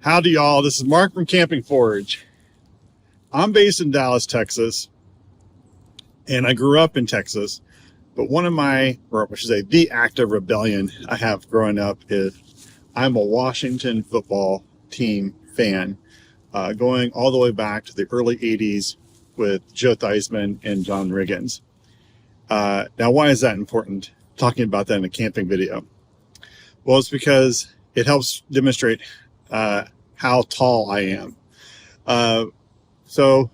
Howdy, y'all. This is Mark from Camping Forge. I'm based in Dallas, Texas, and I grew up in Texas. But one of my, or I should say, the act of rebellion I have growing up is I'm a Washington football team fan, going all the way back to the early 80s with Joe Theismann and John Riggins. Now, why is that important? Talking about that in a camping video. Well, it's because it helps demonstrate how tall I am. So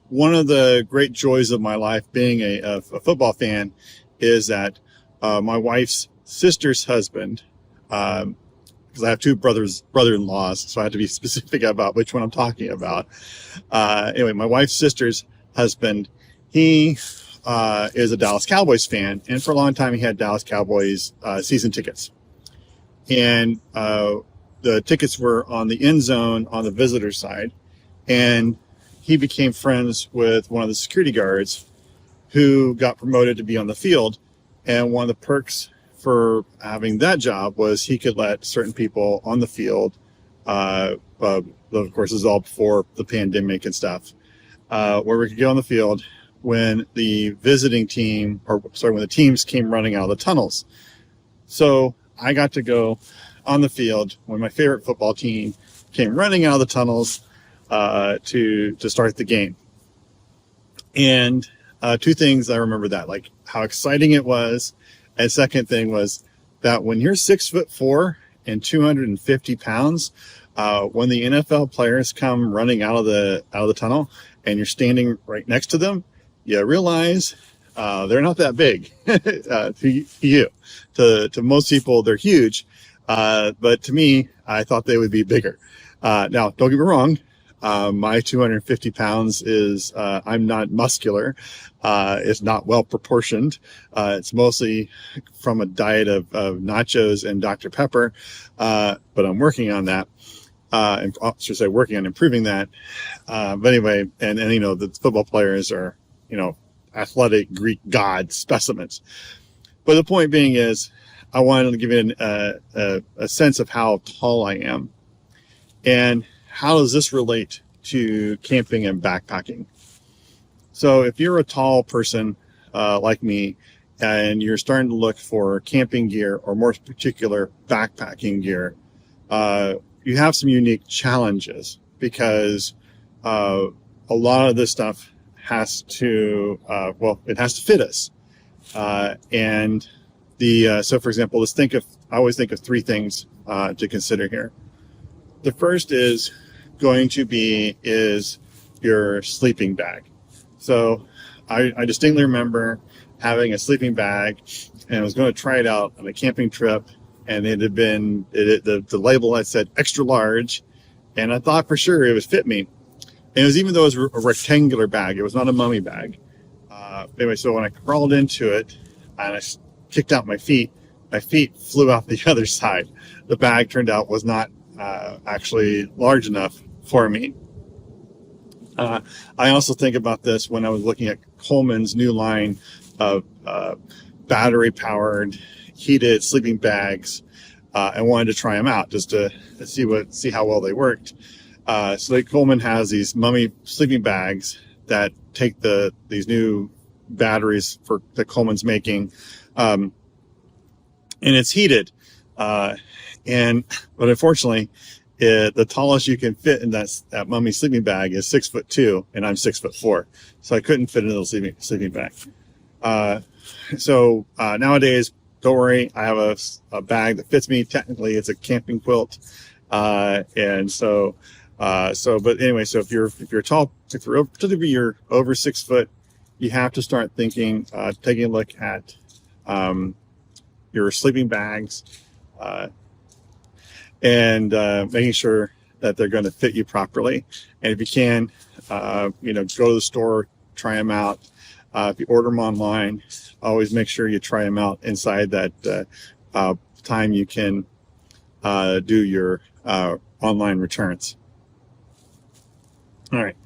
one of the great joys of my life being a football fan is that my wife's sister's husband, because I have two brother-in-laws, so I have to be specific about which one I'm talking about. Anyway, my wife's sister's husband, he is a Dallas Cowboys fan, and for a long time he had Dallas Cowboys season tickets. And the tickets were on the end zone on the visitor side, and he became friends with one of the security guards who got promoted to be on the field. And one of the perks for having that job was he could let certain people on the field, of course, this is all before the pandemic and stuff, where we could go on the field when the visiting team, when the teams came running out of the tunnels. So I got to go on the field when my favorite football team came running out of the tunnels to start the game. And two things I remember that, like how exciting it was. And second thing was that when you're 6'4" and 250 pounds, when the NFL players come running out of the tunnel and you're standing right next to them, you realize they're not that big to you. To most people, they're huge. But to me, I thought they would be bigger. Now, don't get me wrong. My 250 pounds is, I'm not muscular. It's not well proportioned. It's mostly from a diet of nachos and Dr. Pepper. But I'm working on that. And I should say working on improving that. But anyway, and the football players are, athletic Greek god specimens. But the point being is, I wanted to give you a sense of how tall I am. And how does this relate to camping and backpacking? So if you're a tall person like me, and you're starting to look for camping gear, or more particular, backpacking gear, you have some unique challenges because a lot of this stuff has to, it has to fit us. So for example, I always think of three things to consider here. The first is your sleeping bag. So I distinctly remember having a sleeping bag, and I was going to try it out on a camping trip, and it had been, the label had said extra large, and I thought for sure it would fit me. And it was, even though it was a rectangular bag, it was not a mummy bag. Anyway, so when I crawled into it and I kicked out my feet flew out the other side. The bag turned out was not actually large enough for me. I also think about this when I was looking at Coleman's new line of battery-powered, heated sleeping bags. I wanted to try them out just to see how well they worked. So Coleman has these mummy sleeping bags that take these new batteries that Coleman's making, and it's heated. But unfortunately, the tallest you can fit in that mummy sleeping bag is 6'2", and I'm 6'4", so I couldn't fit into the sleeping bag. So nowadays, don't worry, I have a bag that fits me. Technically, it's a camping quilt, but anyway, so if you're tall, particularly if you're over 6 foot, you have to start taking a look at your sleeping bags, and making sure that they're going to fit you properly. And if you can, go to the store, try them out. If you order them online, always make sure you try them out inside that time you can do your online returns. All right.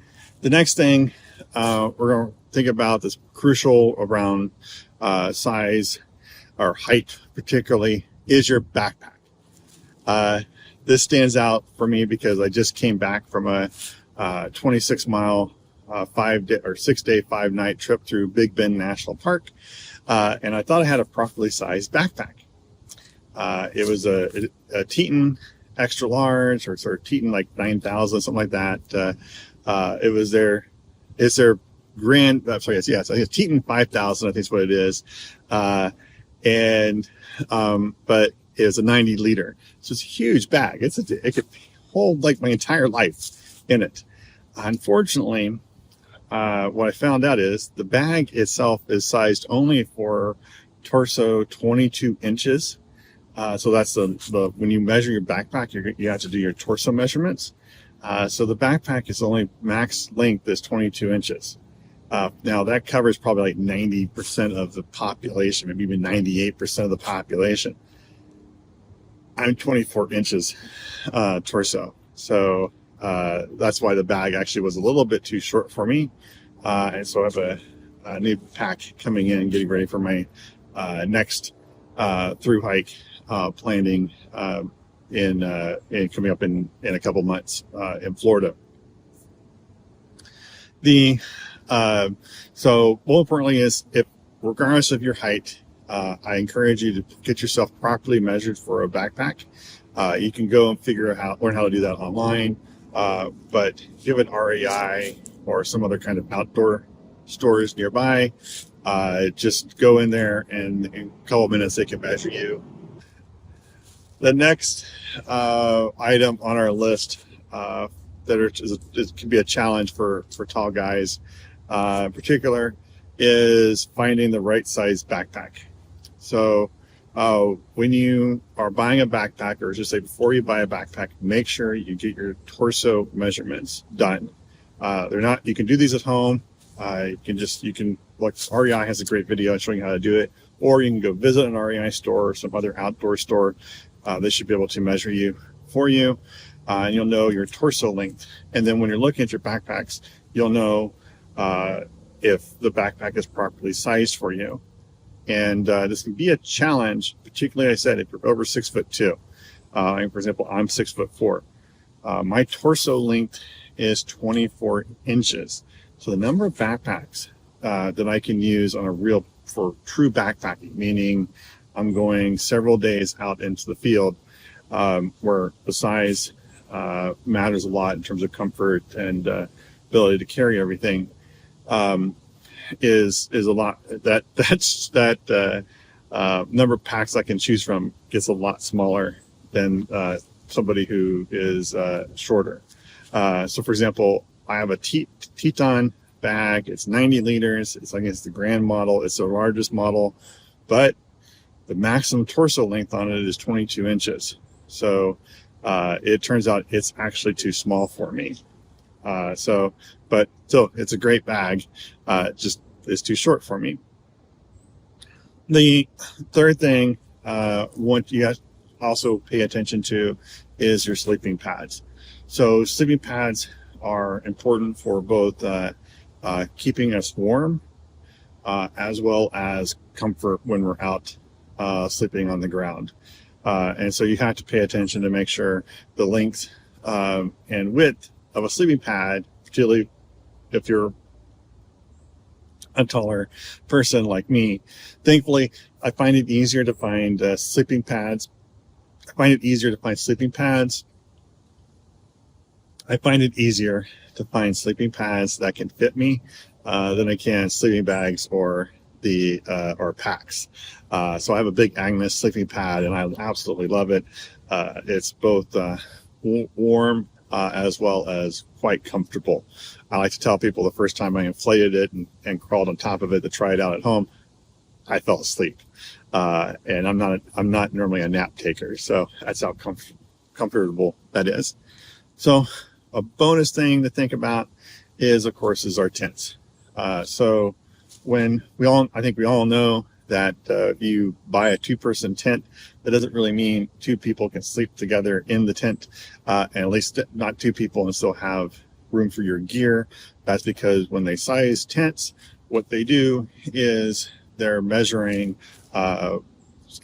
The next thing we're going to think about that's crucial around size or height particularly is your backpack. this stands out for me because I just came back from a 26-mile 5-day or 6-day 5-night trip through Big Bend National Park, and I thought I had a properly sized backpack. It was a Teton extra large, or sort of Teton like 9,000, something like that. It's their grand, I'm sorry, yes, I think it's Teton 5,000, I think is what it is. But it was a 90 liter. So it's a huge bag. It could hold like my entire life in it. Unfortunately, what I found out is the bag itself is sized only for torso 22 inches. So that's the when you measure your backpack, you have to do your torso measurements. So the backpack is only max length is 22 inches. Now that covers probably like 90% of the population, maybe even 98% of the population. I'm 24 inches torso. So that's why the bag actually was a little bit too short for me. And so I have a new pack coming in, getting ready for my next through hike planning in coming up in a couple months in Florida. So more importantly is, if regardless of your height, I encourage you to get yourself properly measured for a backpack. You can go and learn how to do that online, but give it REI or some other kind of outdoor stores nearby. Just go in there and in a couple of minutes they can measure you. The next item on our list it can be a challenge for tall guys in particular is finding the right size backpack. So when you are buying a backpack, or just say before you buy a backpack, make sure you get your torso measurements done. You can do these at home. REI has a great video showing you how to do it, or you can go visit an REI store or some other outdoor store. They should be able to measure you for you, and you'll know your torso length. And then when you're looking at your backpacks, you'll know if the backpack is properly sized for you. And this can be a challenge, particularly, I said, if you're over 6'2". For example, I'm 6'4". My torso length is 24 inches. So the number of backpacks that I can use for true backpacking, meaning I'm going several days out into the field, where the size matters a lot in terms of comfort and ability to carry everything, is a lot. That number of packs I can choose from gets a lot smaller than somebody who is shorter. So for example, I have a Teton bag. It's 90 liters. It's the grand model. It's the largest model, but the maximum torso length on it is 22 inches. So it turns out it's actually too small for me. But still, it's a great bag. Just it's too short for me. The third thing what you guys also pay attention to is your sleeping pads. So sleeping pads are important for both keeping us warm as well as comfort when we're out sleeping on the ground. And so you have to pay attention to make sure the length and width of a sleeping pad, particularly if you're a taller person like me. Thankfully, I find it easier to find sleeping pads. I find it easier to find sleeping pads that can fit me than I can sleeping bags or packs. So I have a big Agnes sleeping pad, and I absolutely love it. It's both warm as well as quite comfortable. I like to tell people the first time I inflated it and crawled on top of it to try it out at home, I fell asleep. And I'm not normally a nap taker, so that's how comfortable that is. So a bonus thing to think about is, of course, our tents. So I think we all know that if you buy a 2-person tent, that doesn't really mean 2 people can sleep together in the tent, and at least not 2 people and still have room for your gear. That's because when they size tents, what they do is they're measuring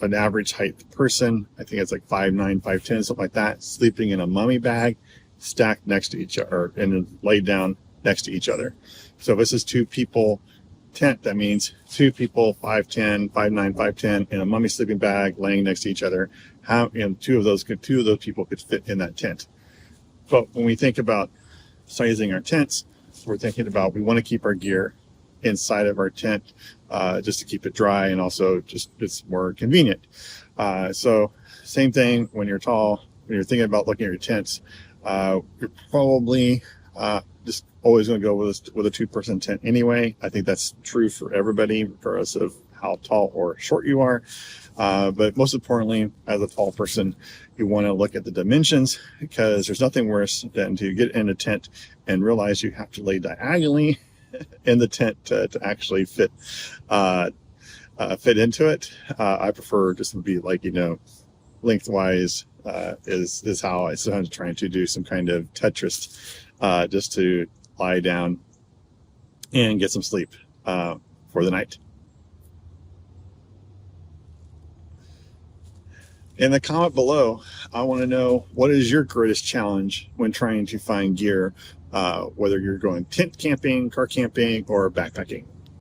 an average height person, I think it's like 5'9", 5'10", something like that, sleeping in a mummy bag, stacked next to each other, and laid down next to each other. So if this is 2 people tent, that means 2 people, 5'10", 5'9", 5'10", in a mummy sleeping bag, laying next to each other. How, and two of those people could fit in that tent. But when we think about sizing our tents, we're thinking about, we want to keep our gear inside of our tent, just to keep it dry, and also just it's more convenient. So same thing when you're tall, when you're thinking about looking at your tents, you're probably just always going to go with a 2-person tent anyway. I think that's true for everybody, regardless of how tall or short you are. But most importantly, as a tall person, you want to look at the dimensions, because there's nothing worse than to get in a tent and realize you have to lay diagonally in the tent to actually fit into it. I prefer just to be like, lengthwise is how I sometimes trying to do some kind of Tetris, just to lie down and get some sleep for the night. In the comment below, I want to know, what is your greatest challenge when trying to find gear, whether you're going tent camping, car camping, or backpacking?